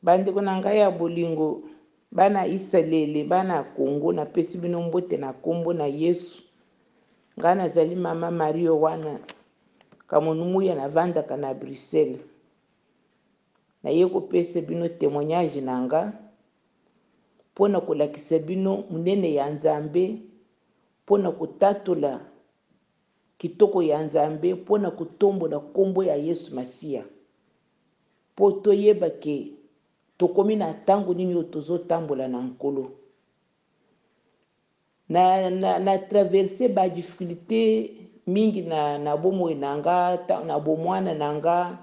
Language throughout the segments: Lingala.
bandeko na ngai ya bolingo, bana Isalele, bana Kongo, na pesi bino mbote na kombo na Yesu. Nga nazali mama Mario wana kamonumuya na vandaka na Bruxelles. Na ye kopesa bino témoignage na nga pona kolakisa bino munene ya Nzambe, pona kotatola kitoko ya Nzambe, pona kotombola kombo ya Yesu Masiya. Po toyeba ke tokomi na tango nini oyo tozotambola na nkolo. Na traverse ba difficulté mingi na bomoi na nga, na bomwana na nga,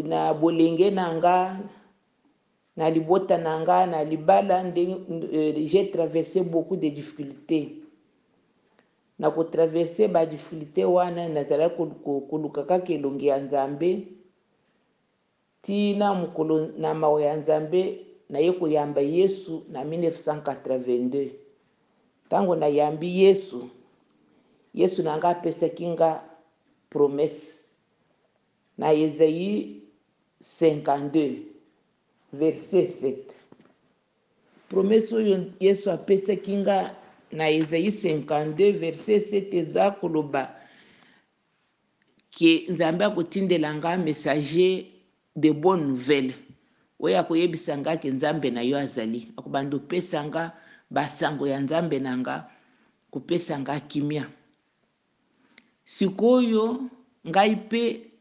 na bolenge na nga, na libota na nga, na libala, j'ai traversé beaucoup de difficultés. Na ko traverser ba difficulté wana nazala koluka kaka elongi ya Nzambe tina mukolo na mawa ya Nzambe na ye koyamba Yesu na 1982. Tango na yambi Yesu na nga apesaki nga promesse na Esaïe 52 verset 7. Promesse oyo Yesu apesaki nga na Esaïe 52 verset 7 eza koloba ke Nzambe akotindela nga messager de bonne nouvelle. Oyo akoyebisa nga ke Nzambe na yo azali. Akobanda opesa nga basango ya Nzambe na nga, kopesa nga kimia. Sikoyo ngai pe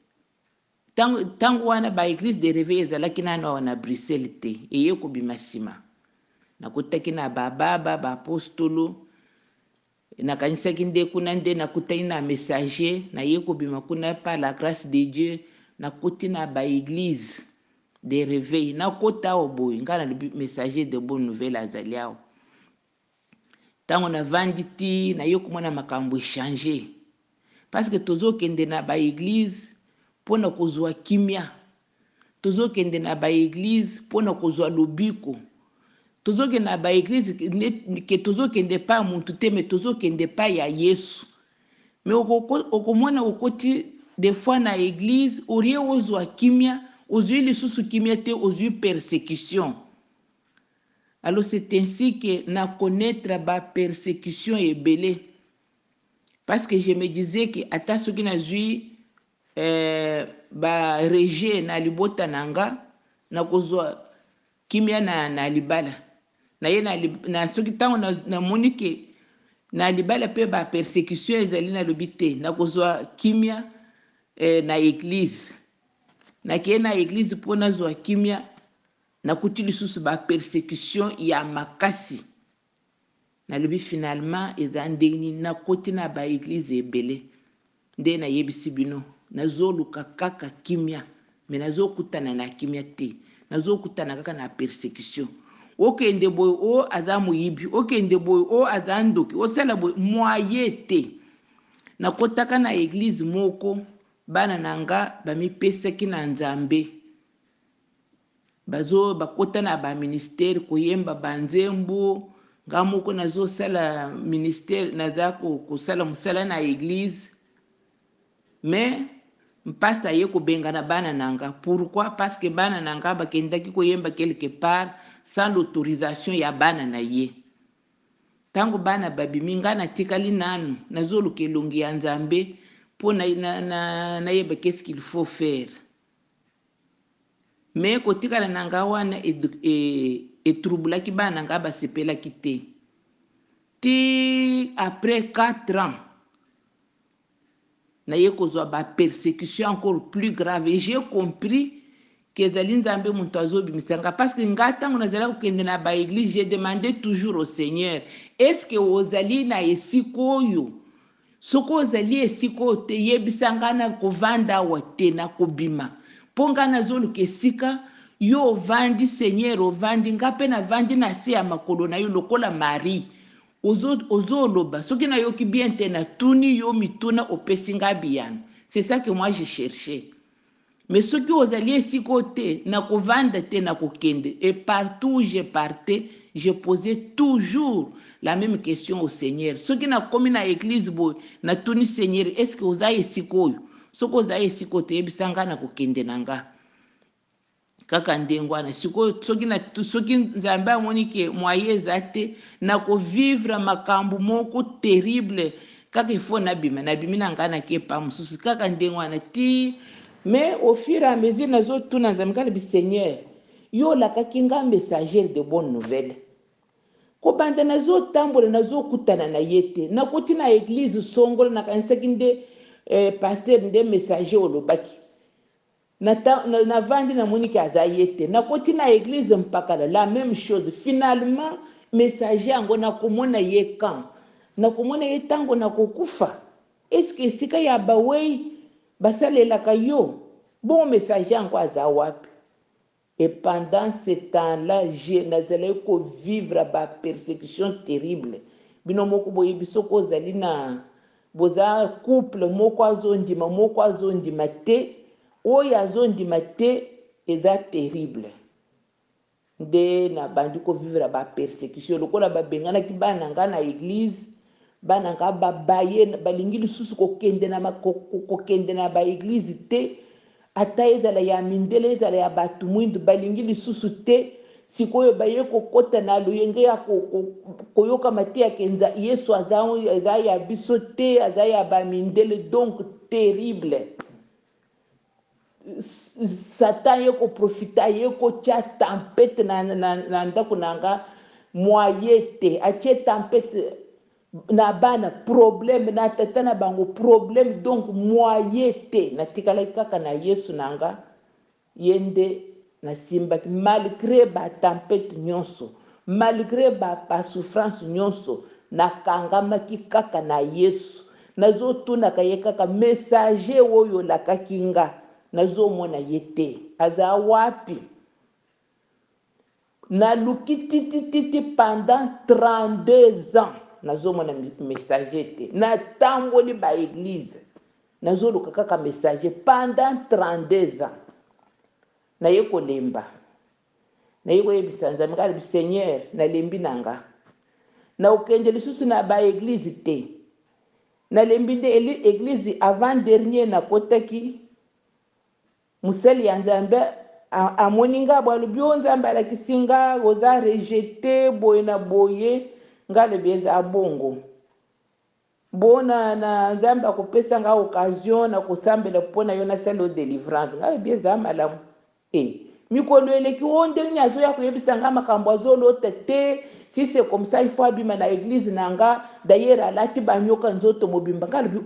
tango wana ba église de réveil ezalaki nano awa na Bruxelles te, eye kobima nsima. Nakutaki na bababa, baapostolo, nakanisaki nde kuna nde nakutaki na messager, na ye kobima kuna par la grâce de Dieu, nakuti na ba église de réveil, nakota oboy, nga na messager de bonne nouvelle azali awa. Tango na vanditi, na ye kumona makambo échanger. Parce que tozo kende na ba église, pona kozwa kimia. Tozo kende na ba église, pona kozwa lobiko. Tozo kende na ba église, ke tozo kende pa muntu te, me tozo kende pa ya Yesu. Me okomona okoti des fois na église, orie ozwa kimia, ozwi lisusu kimia te, ozwi persécution. Alors c'est ainsi que na connaître ba persécution ebele. Parce que je me disais que ata soki nazwi ba rejet na libota nanga, na kozwa kimia na libala. Na ye na soki tango na moni ke na libala pe ba persécution ezali na lobite, na kozwa kimia na église. Na ke na église po na zwa kimia, na kuti lisusu ba persécution ya makasi. Na lobi finalement eza ndeni na koti na ba église ebele. Nde na yebisi bino, nazoluka kaka kimia, me nazokutana na kimia te. Nazokutana kaka na persécution. Okende boy o aza muyibi, okende boy o aza ndoki, osala boy moye te. Nakotaka na église moko, bana nanga bamipesaki na Nzambe. Bakota na ba ministère koyemba banzembo, nga moko nazo sala ministère naza kosala musala na église. Mais mpasa ye kobenga na bana nanga. Pourquoi? Parce que bana nanga bakendaki koyemba quelque part sans l'autorisation ya bana na ye. Tango bana babimi nga natikali nanu nazoluka elongi ya Nzambe po na yeba qu'est-ce qu'il faut faire. Mais kotikala nanga wana etroublaki bana nanga basepelaki te. Ti après 4 ans na ye kozwa ba persécution encore plus grave, et j'ai compris que ezali Nzambe muntu azobimisanga. Parce que nga tango nazala kokende na ba église, j'ai demandé toujours au Seigneur, est-ce que ozali na esika oyo? Soko ozali esika oyo te, yebisa nga na kovanda awa te na kobima. Po nga nazoluka esika yo ovandi Seigneur, ovandi nga pe na vandi na se ya makolo na yo lokola Marie. Ozoloba soki na yoki bien te na tuni yo mituna opesi nga biyano. C'est ça que moi je cherchais. Mais soki ozali esiko te na kovanda te na kokende, et partout où je partais, je posais toujours la même question au Seigneur. Soki na komi na église boy na tuni Seigneur, est-ce que oza esiko yo? Soki oza esiko te yebisa nga na kokende nanga. kaka ndengwana siko soki nzambe amoni ke moye eza te na kovivre makambo moko terrible kaka ifo nabimi na ngai nake pa mosusu kaka ndengwana ti. Mais au fur et à mesure nazotuna nzambe kala biseigneur yo olakaki nga messager de bonne nouvelle kobanda nazotambola nazokutana na ye te nakoti na église songolo nakanisaki nde paster nde messager olobaki navandi namoni ke aza ye te nakoti na église mpakala la même chose. Finalement messager yango nakomona ye kan nakomona ye ntango nakokufa eske esika ya bawei basalelaka yo bon messager yango aza wapi? Et pendant ce temps-là, nazalaki kovivre ba persécution terrible. Bino moko boyebi soko ozali na boza couple moko azondima te oyo azondima te eza terrible. Nde na bandi kovivre ba persécution lokola babenganaki bana nga na église bana nga babaye balingi lisusu kokende na ba église te ata ezala ya mindele ezala ya bato mwindu balingi lisusu te sikoyo baye kokota na luyenge ya koyokama te yake yesu aza ya biso te aza ya bamindele donc terrible. Satan ye koprofita ye kotia tempete na ndako nanga moye te atie tempete na bana problème na tata na bango problème donc moye te natikalaki kaka na yesu nanga yende nasimbaki malgré ba tempete nyonso malgré ba souffrance nyonso nakangamaki kaka na yesu nazotunaka ye kaka messager oyo olakaki nga nazomona ye te aza wapi? Naluki titititi pendant 32 ans nazomona messager te natamboli ba église nazoluka kaka messager pendant 32 ans naye kolemba naye koyebisa nzambe kala biseigneur nalembi nanga na okende lisusu na ba église te nalembi nde église avant dernier nakotaki musali ya nzambe amoni nga bwa alobi o nzambe alakisi nga oza rejete boye na boye nga alobi eza bongo bona na nzambe akopesa nga occasion na kosambela mpona yo nasala o délivrance nga alobi eza malamu mikolo eleki o ndenge azoya koyebisa nga makambo azolota te si c'est comme ça il faut abima na église na nga d'ailleurs alati banyoka nzoto mobimba nga alobi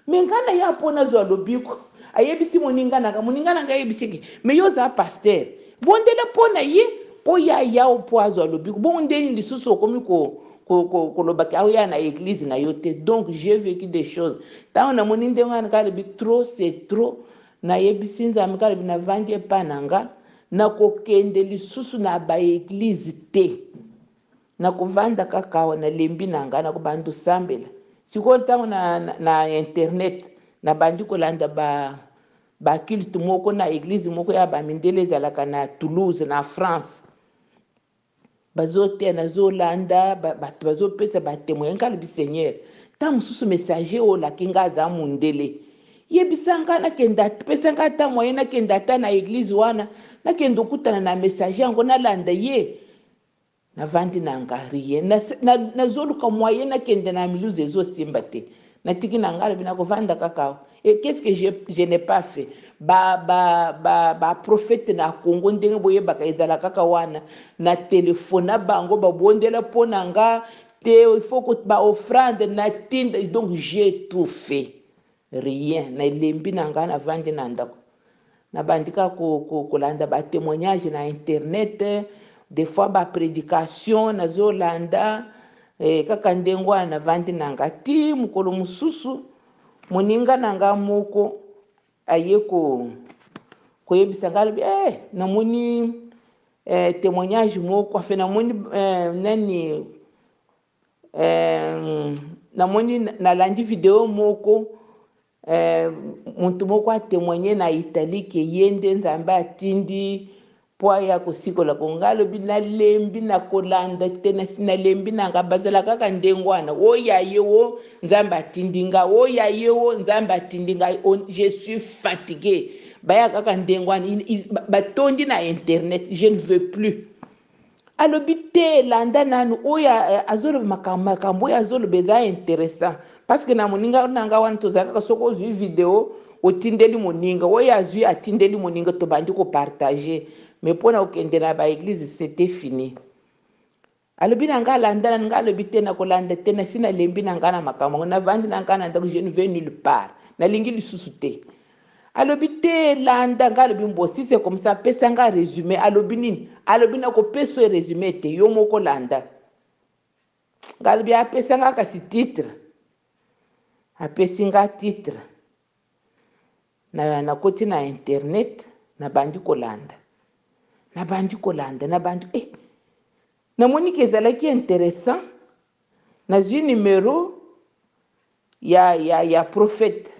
me nga na ya mpona zo alobiko ayebisi moninga nanga ayebisiki me yo za paster bondela mpona ye mpo ya mpo azo alobiko bongo ndeni lisusu okomi kolobaki aoya na église na yo te. Donc j'ai vécu des choses ntango namoni ndenge wana kalobi trop c'est trop nayebisi nzambe kalobi navandi epa nanga nakokende lisusu na baeglize te nakovanda kaka awa nalembi nanga nakobanda osambela sikoyo ntango na internet nabandi kolanda baculte moko na église moko ya bamindele ezalaka na Toulouse na France bazoteya nazolanda bato bazopesa batémoin nkalobi seigneur ntango mosusu messager oyo olaki nga aza mundele yebisa nga nakenda pesa nga ata moyen nakenda ata na église wana nakenda okutana na messager yango nalanda ye navandi nanga rien nazoluka moyen nakenda na miluze ezosimba te natiki na nga alobi nakovanda kaka et qu'est-ce que je n'ai pas fait prophète na Congo ndenge boyebaka ezala kaka wana na telefone na bango babondela mpo na nga te il faut que offrande na tinda donc j'ai tout fait rien nalembi na nga navandi na ndako nabandika kolanda batémoignage na internet des fois baprédication nazolanda kaka ndenge wana navandi na nga ti mokolo mosusu moninga na nga moko aye koyebisa nga alobi namoni témoignage moko afe namoni nani namoni nalandi video moko muntu moko atémoigné na Italie ke ye nde nzambe atindi po aya kosikola konga alobi nalembi na kolanda te nalembi nanga bazala kaka ndenge wana oya ye wo nzambe atindi nga oya ye wo nzambe atindi nga je suis fatigué baya kaka ndenge wana batondi na internet, je ne veux plus. Alobi te landa nanu oyo azoloba makambo oyo azoloba eza intéressant parce que na moninga nanga wana tozala kaka soki ozwi video otindeli moninga oyo azwi atindeli moninga tobandi kopartage, mais mpona kokende na baeglise c'était fini. Alobi na nga landa nanu, nga alobi te nakolanda te, nasi nalembi na nga na makambo navandi na nga na ndako, je ne vais nulle part, nalingi lisusu te. Alobi te landa, nga alobi mbo si c'est comme ça pesa nga résumé. Alobi nini? Alobi na ko peso résumé te yo moko landa. Nga alobi apesa nga kasi titre, apesi nga titre na koti na internet, na bandi kolanda, na bandi kolanda, na bandi namoni ke ezalaki intéressant. Nazwi numéro ya prophète,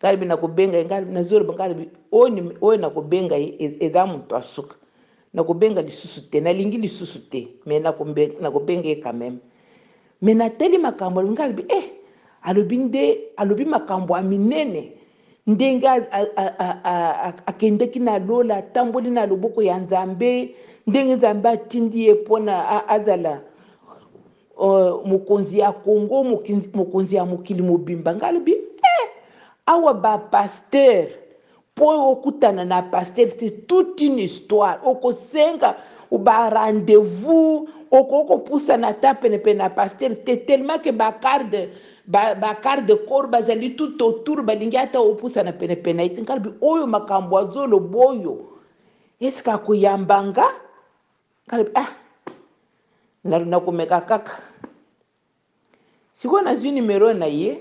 ngalibi nakubenga, ngalibi nazoloba, ngalibi oyo nakubenga eza moto asuka, nakubenga lisusu te, nalingi lisusu te, mais nakubenga ye quand même. Mais nateli makambo ngalibi alobi makambo aminene ndenge akendeki na lola, atamboli na loboko ya Nzambe, ndenge Nzambe atindi ye mpona azala mokonzi ya Congo, mokonzi ya mokili mobimba. Ngalobi awa ba pasteur po okutana na pasteur, c'est toute une histoire. Okosenga ba rendez-vous, okopusana ta pene na pasteur, c'est tellement que ba carte de corps bazali tout autour balingi ata opusana pene ite. Ngalobi oyo makambo azolo boyo eska koyambanga. Ngalobi nakomeka kaka. Sikoyo nazwi numero na ye,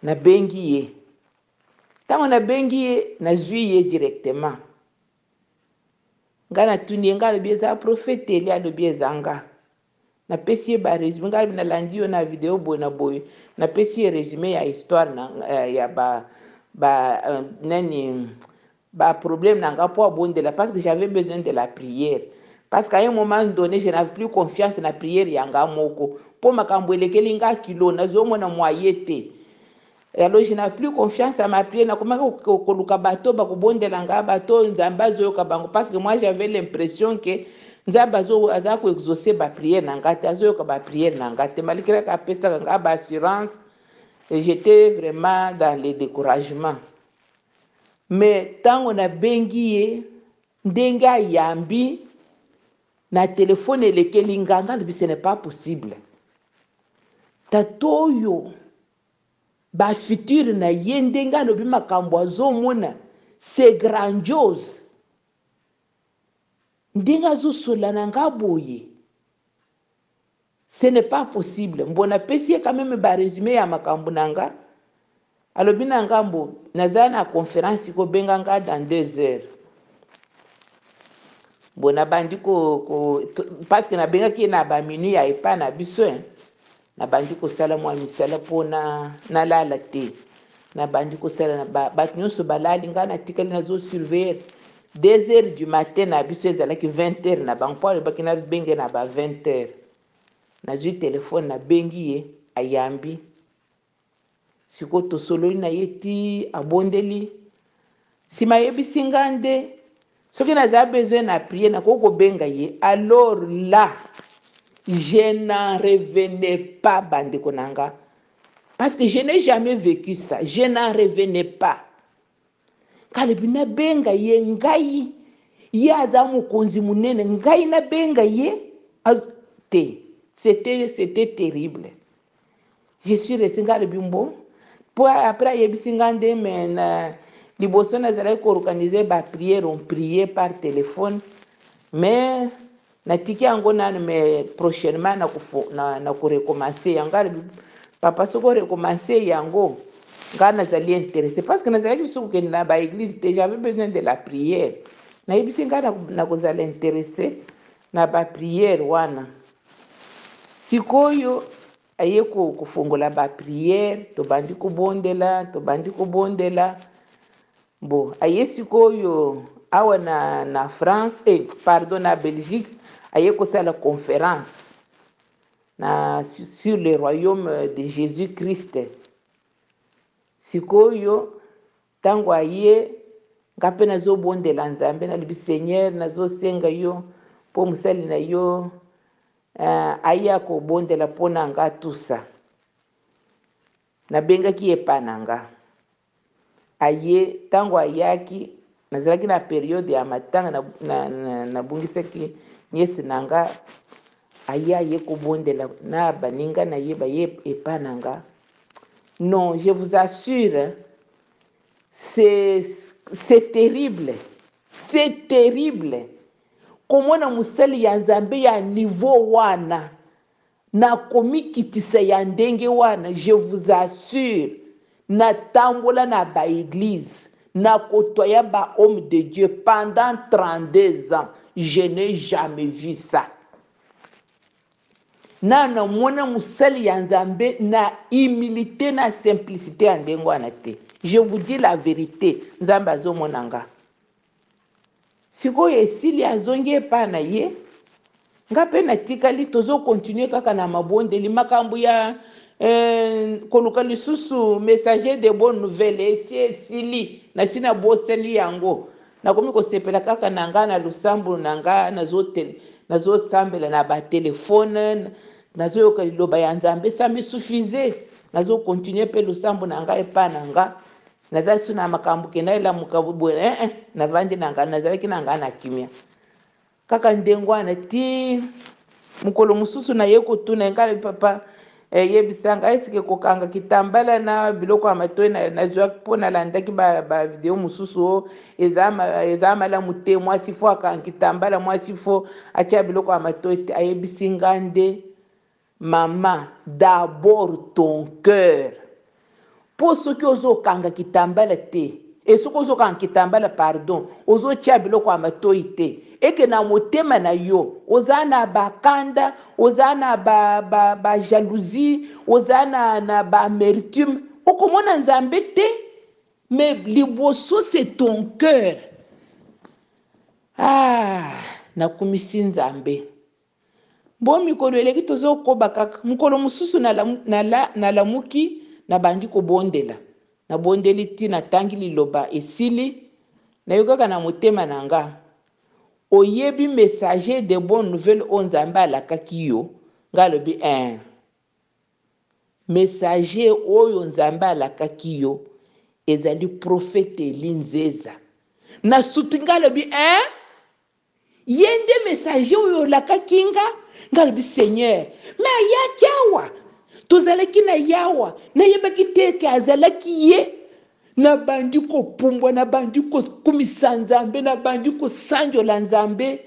nabengi ye. Tango nabengi ye, nazwi ye directement. Nga natuni ye, nga alobi eza prophète eli, alobi eza nga. Napesi ye ba résumé, nga alobi nalandi yo na video boye na boye. Napesi ye résumé ya histoire ya ba problème na nga po abondela, parce que j'avais besoin de la prière. Parce qu'à un moment donné, je n'avais plus confiance na prière yanga moko. Po makambo elekeli nga kilo, nazomona moyen te. Alors je n'avais plus confiance à ma prière. Nakoluka bato bakobondela nga bato Nzambe azoyoka bango, parce que moi j'avais l'impression que Nzambe aza ko exaucer ba prière na nga te, azoyoka ba prière na nga te, malgré ka pesa nga ba assurance. J'étais vraiment dans le découragement. Mais tango na bengi ye ndenge ayambi na telefone elekeli nga, ngalobi ce n'est pas possible. Tatoyo ba futur na ye ndenge alobi makambo azomona, c'est grandiose. Ndenge azosola na nga boye, ce n'est pas possible. Mbona pesi quand même ba résumé ya makambo na nga. Alobi na nga mbo nazala na conférence ko benga nga dans 2 heures. Bona bandi parce que na benga ki na ba minuit ya epa na biso, na bandi ko sala mwa misala pona na lala te. Na bandi ko sala na bat nyonso balali, nga na tikali nazo surveiller 2 heures du matin na biso ezalaki 20 heures na bango, po baki na benga na ba 20 heures. Nazwi telefone na bengi ye ayambi. Siko tosololi na ye ti abondeli. Sima yebisi nga nde soki naza besoin na prier na koko benga ye, alors là je n'en revenais pas bandeko nanga, parce que je n'ai jamais vécu ça, je n'en revenais pas. Kalebi na benga ye ngai ye aza mokonzi munene, ngai na benga ye te, c'était terrible. Je suis resté ngalebi mbo po après yebisi nga nde men liboso nazalaki koorganize ba prière, on priait par téléphone, mais natiki yango nanu, mais prochainement na korecommencer yango. Papa soko recommencer yango nga nazali intéressé, parce que nazalaki biso kokende na ba église te, j'avais besoin de la prière. Nayebisi nga na kozala intéressé na ba prière wana. Sikoyo aye kofongola ba prière, tobandi kobondela. Bon, aye sikoyo awa na France, na Belgique, aye kosala conférence sur le royaume de Jésus-Christ. sikoyo tango aye ngape nazobondela nzambe nalobi seigneur nazosenga yo mpo mosali na yo aye akobondela mpo na nga tusa nabengaki ye pa na nga aye tango ayaki nazalaki na periode ya matanga nabungisaki niese na nga aye kobondela na baninga na ye baye epa na nga. Non, je vous assure, c'est terrible. C'est terrible. Komona musali ya nzambe ya niveau wana na komikitisa ya ndenge wana, je vous assure, na tambola na ba église, na kotoya ba homme de Dieu pendant 32 ans, je n'ai jamais vu ça. Na mona musali ya nzambe na humilité na simplicité ya ndenge wana te. Je vous dis la vérité, nzambe azomona nga. Sikoyo esili azongi epa na ye, nga pe natikali tozo continuer kaka na mabondeli makambo ya koluka lisusu messager de bonne nouvelle esili na sina boseli yango. Nakomi kosepela kaka na nga na lusambo na nga nazosambela na ba telefone nazoyoka liloba ya nzambe ça me suffisait. Nazo continuer pe lusambo na nga epa na nga. Nazali suna makambo kenda ela mukabu navandi na nga nazalaki na nga na kimia. Kaka ndengwana ti mukolo mususu na ye kotuna ngala papa yebisanga esike kokanga kitambala na biloko ya matoyi nazwa mpona landaki ba video mususu ezama la mute mwasi fo akanga kitambala mwasi fo atia biloko ya matoyi ayebisinga nde mama d'abord ton cœur po soki ozokanga kitambala te soki ozokanga kitambala pardon ozotia biloko ya matoyi te eke na motema na yo oza na bakanda oza na ba jalousie oza na ba amertume okomona nzambe te mais liboso c'est ton cœur. Nakumisi nzambe bo mikolo eleki tozokoba kaka mukolo mususu nalamuki nabandi kobondela nabondeli ti natangi liloba esili nayokaka na motema na nga oyebi messager de bonne nouvelle o nzambe alakaki yo nga lobi messager oyo nzambe alakaki yo ezali prophète Eli Nzeza na suti nga lobi ye nde messager oyo olakaki nga lobi seigneur me ayaki awa tozalaki na yawa nayebaki te eke azalaki ye nabandi kopumbwa nabandi kokumisa nzambe nabandi kosanjola nzambe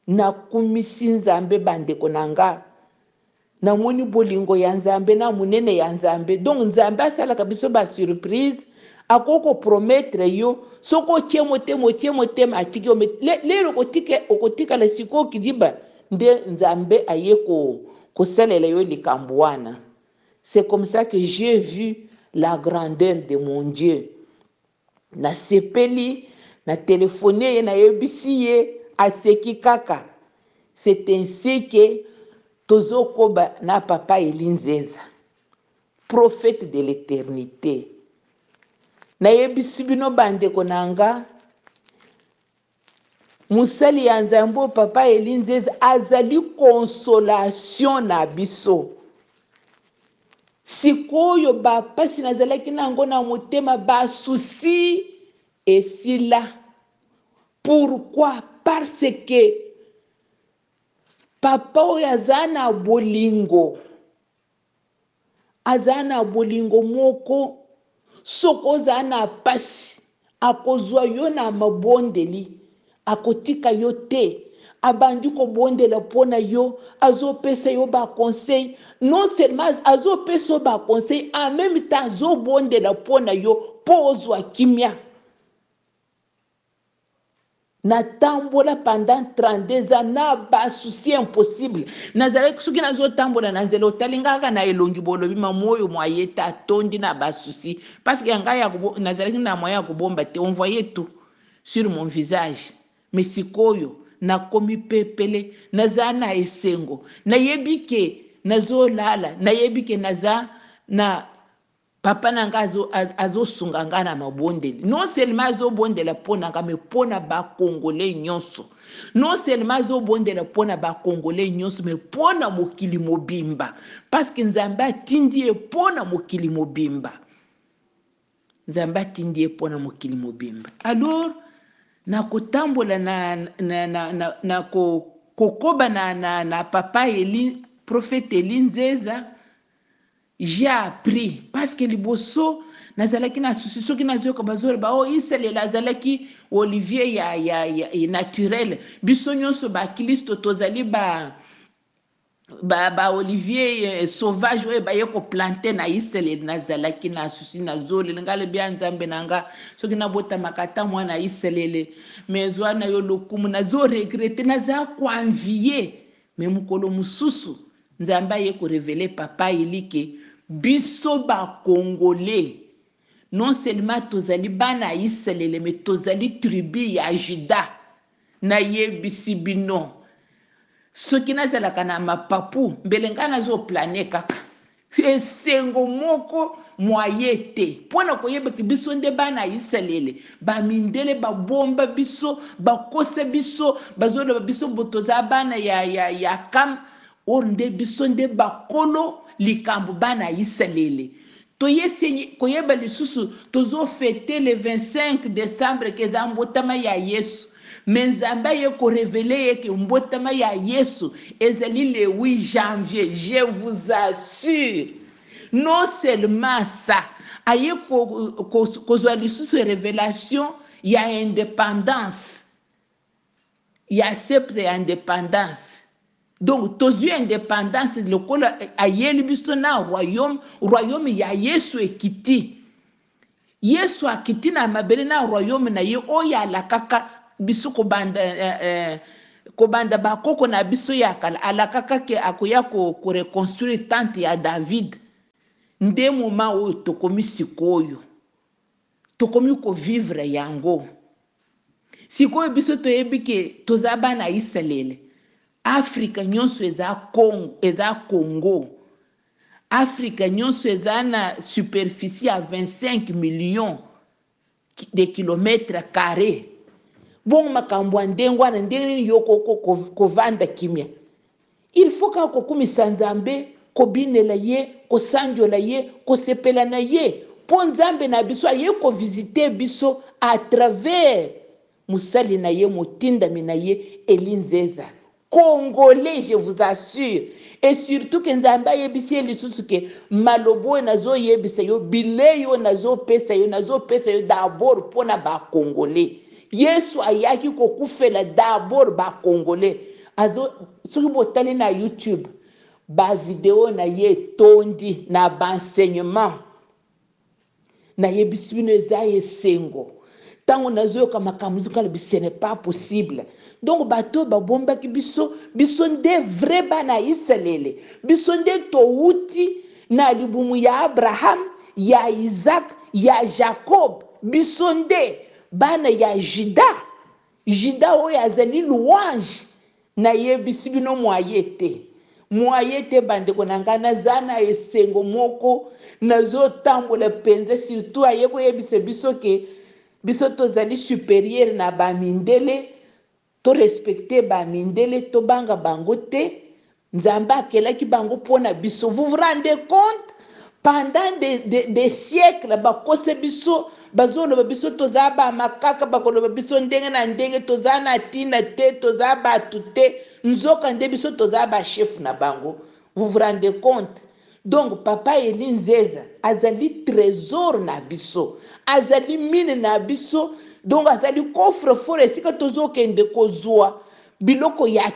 nakumisi nzambe bandeko na nga namoni bolingo ya nzambe na munene ya nzambe donc nzambe asalaka biso basurprise akoko promettre yo soko otie motema atiki yo lero okotikala sikoyo kidiba nde nzambe aye kosalela yo likambo wana. C'est comme ça que j'ai vu la grandeur de mon Dieu. Na sepeli, na téléphoné, na yebisi ye, aseki kaka. C'est ainsi que tozo koba na papa Eli Nzeza, prophète de l'éternité. Na yebisi bino bandeko nanga, musali ya nzambe papa Eli Nzeza azali consolation na biso. Sikoyo bapasi nazalaki nango na motema basusi esila. Pourquoi? Parce que papa oyo aza na bolingo moko soko oza na pasi akozwa yo na mabondeli akotika yo te abandi kobondela mpona yo azopesa yo baconseil non seulement azopesa yo baconseil en même temps azobondela mpona yo mpo ozwa kimia. Natambola pendant 32 ans na basusi impossible nazalaki soki nazotambola na nzela otalingaka na elongi bolobi mamoyo mwayeta atondi na basusi parce que ngai nazalaki na moyen ya kobomba te on voyait tout sur mon visage mais sikoyo nakomi pepele naza na esengo nayebi ke nazolala nayebi ke naza na papa nanga azosunga nga na mabondeli non seulement azobondela mpo nanga me mpo na bakongole nyonso non seulement azobondela mpo na bakongole nyonso me mpo na mokili mobimba parce que nzambe atindi ye mpo na mokili mobimba nzambe atindi ye mpo na mokili mobimba alors na kotambola na kokoba na papa Eli prophète Eli Nzeza j'ai appris parce que liboso nazalaki na susi soki nazoyoka bazoloba o iselelo azalaki olivier ya naturel biso nyonso baklisto tozali ba olivier sauvage oyo baye koplante na iselelo nazalaki na susi nazolela ngale bia nzambe na nga soki nabotamaka ata mwana iselele mais zwa na yo lokumu nazoregrete naza koanvie me mokolo mosusu nzambe aye korevele papa elike biso bakongole non seulement tozali bana iselele me tozali tribu ya juda nayebisi bino soki nazalaka na mapapu mbele ngai nazoplane kaka esengo moko mwaye te mpo na koyebaki biso nde bana iselele bamindele babomba biso bakosa biso bazoloba biso botoza bana ya kam or nde biso nde bakolo likambo bana iselele toyesi koyeba lisusu tozofete le 25 décembre keza mbotama ya yesu me nzambe aye korevele yeke mbotama ya yesu ezali le 8 janvier je vous assure non seulement ça aye kozwa lisusu révélation ya indépendance ya sceptre ya indépendance donc tozwi indépendance lokolo ayeli biso na royaume ya yesu ekiti yesu akiti na mabele na royaume na ye oyo alakaka biso kobanda bakoko na biso ya kala alakaka ke akoya koreconstruire tante ya david nde moma oyo tokomi sikoyo tokomi kovivre yango sikoyo biso toyebi ke toza bana iselele afrika nyonso eza congo afrika nyonso eza na superficie ya 25 millions de kilomètres carrés bongo makambo ya ndenge wana ndenge yo kovanda kimia il faut kaka kokumisa nzambe kobinela ye kosanjola ye kosepela na ye mpo nzambe na biso aye kovisite biso à travers mosali na ye motindami na ye Eli Nzeza congolais je vous assure et surtout ke nzambe ayebisi ye lisusu ke malobo oyo nazoyebisa yo bilei oyo nazopesa yo d'abord mpo na bakongolais yesu ayaki kokufela d'abord bakongolais soki botali na youtube bavideo na ye etondi na baenseignement nayebisi bino eza esengo ntango nazoyoka makambo zokalobi ce n'est pas possible donc bato babombaki biso nde vrai bana iselele biso nde towuti na libumu ya abraham ya isaac ya jacob biso nde bana ya juda oyo azali louange nayebisi bino mwaye te bandeko na ngai naza na esengo moko nazotambola mpenza surtout aye koyebisa biso ke biso tozali supérieur na bamindele torespecte bamindele tobanga bango te nzambe akelaki bango mpona biso vous vous rendez compte pendant des siècles bakose biso bazoloba biso toza bamakaka bakoloba biso ndenge na ndenge toza na ntina te toza bato te nzoka nde biso toza bachef na bango vous vous rendez compte donc papa Eli Nzeza azali trésor na biso azali mine na biso donc azali coffre fort esika tozokende kozwa biloko ya